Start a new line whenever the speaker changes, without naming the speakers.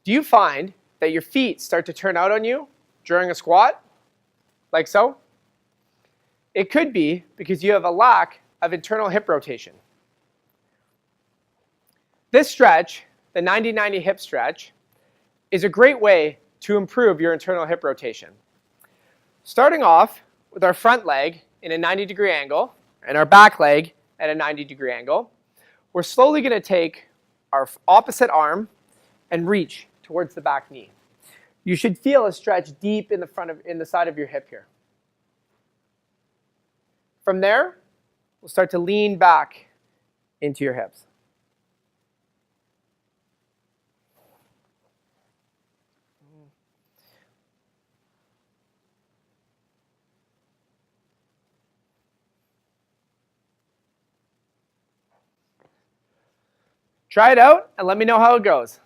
Do you find that your feet start to turn out on you during a squat, like so? It could be because you have a lack of internal hip rotation. This stretch, the 90-90 hip stretch, is a great way to improve your internal hip rotation. Starting off with our front leg in a 90-degree angle and our back leg at a 90-degree angle, we're slowly going to take our opposite arm and reach towards the back knee. You should feel a stretch deep in the side of your hip here. From there, we'll start to lean back into your hips. Try it out and let me know how it goes.